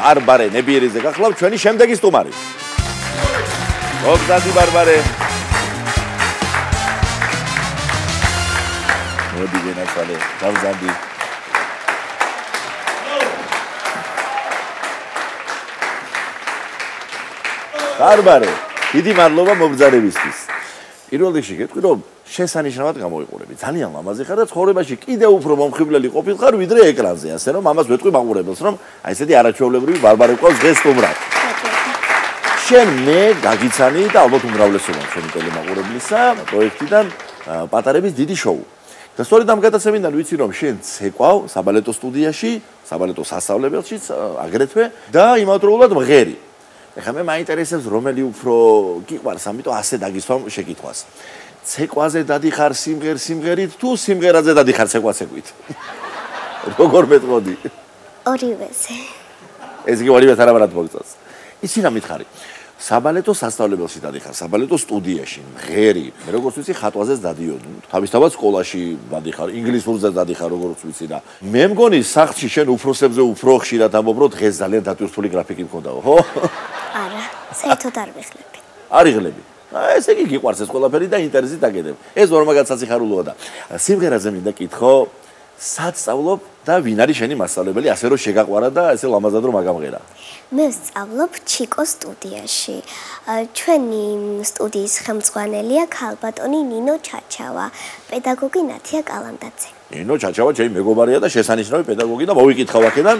ბარბარე ნებიერიძე გახლავთ ჩვენი შემდეგი სტუმარი. მოგზადი ბარბარე. მოდი გენაცვალე, გავზანდი. ბარბარე, დიდი მადლობა მობრძანებისთვის. პირველ რიგში გეტყვი, რომ შესანიშნავად გამოიყურები. ძალიან ლამაზი ხარ და ცხოვრებაში კიდევ უფრო მომხიბვლელი ყოფილიყარ, ვიდრე ეკრანზე. ასე რომ ამას ვეტყვი მაყურებელს, რომ აი ესეთი არაჩვეულებრივი ბარბარე ყავს დღეს სტუმრად. შენ მე გაგიცანი და ალბათ უმრავლესობა ჩვენი ტელემაყურებლისა პროექტიდან პატარების დიდი შოუ. და სწორედ ამ გადაცემიდან ვიცი, რომ შენ ცეკვავ საბალეტო სტუდიაში, საბალეტო სასწავლებელშიც აგრეთვე და იმავდროულად მღერი. ეხლა მე მაინტერესებს რომელი უფრო გიყვარს, ამიტომ ასე დაგისვამ შეკითხვას. ცეკვაზე დადიხარ სიმღერით თუ სიმღერაზე დადიხარ ცეკვით? როგორ მეტყოდი? ორივეზე. ეს კი ორივეს არამარად მოგწონს. იცი რა მითხარი? საბალეტო სასწავლებელში დადიხარ, საბალეტო სტუდიაში, მღერი. მე როგორც ვიცი, ხატვაზეც დადიოდი. თავისთავად სკოლაში დადიხარ, ინგლისურზე დადიხარ, როგორც ვიცი და მე მგონი სახლში შენ უფროსებზე უფრო ხშირად ამბობ, დღეს ძალიან დატვირთული გრაფიკი მქონდაო, ხო? არა, საერთოდ არ ვიღლები. არ იღლები. ესე იგი გიყვარს ეს ყველაფერი და ინტერესით აგედებ. ეს ნორმაგად საციხარულოა და სიმღერაზე მინდა კითხო, სად სწავლობ და ვინ არის შენი მასწავლებელი, ასე რომ შეგაყვარა და ესე ლამაზად რომ აგამღერა? მე ვსწავლობ ჩიკოს სტუდიაში. ჩვენი სტუდიის ხელმძღვანელია ქალბატონი ნინო ჩაჩავა, პედაგოგი ნათია კალანდაძე. ნინო ჩაჩავა ჩემი მეგობარია და შესანიშნავი პედაგოგი და მოვიკითხავ აქედან.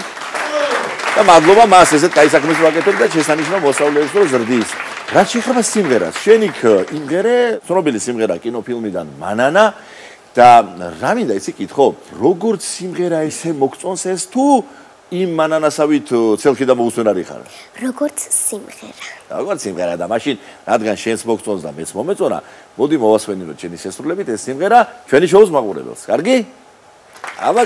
და მადლობა მას ესეთ კაი საქმეს ვაკეთებ და შესანიშნავ მოსწავლეებს რომ ზრდის. რაც შეეხება სიმღერას, შენ იქ იმღერე, ცნობილი სიმღერა კინოფილმიდან მანანა და რა მინდა იცი კითხო, როგორც სიმღერა ესე მოგწონს ეს თუ იმ მანანასავით ცელქი და მოუსვენარი ხარ? როგორც სიმღერა. როგორც სიმღერა და მაშინ რადგან შენს მოგწონს და მეც მომეწონა, მოდი მოვასვენინოთ შენი შესრულებით ეს სიმღერა ჩვენი შოუს მაყურებელს. კარგი? აბა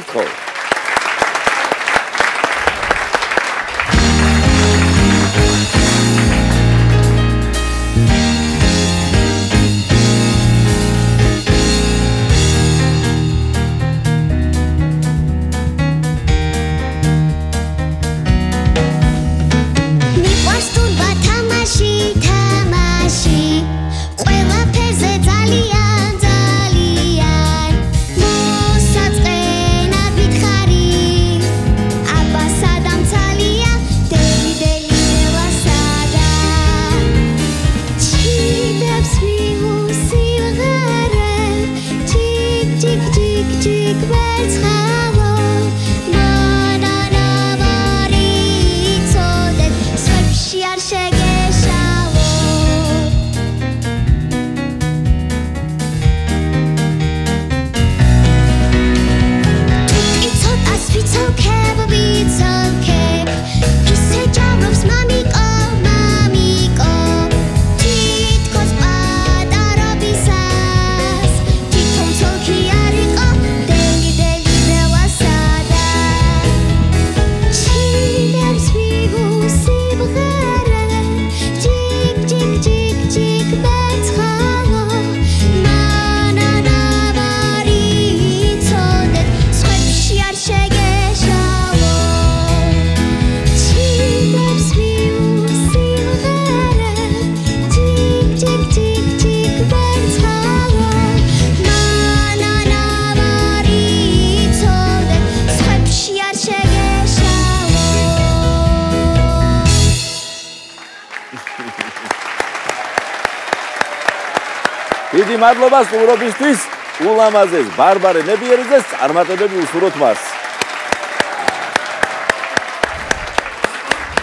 დიდი მადლობა სტუმრობისთვის, ულამაზეს ბარბარე ნებიერიძეს წარმატებები უსურვოთ მას.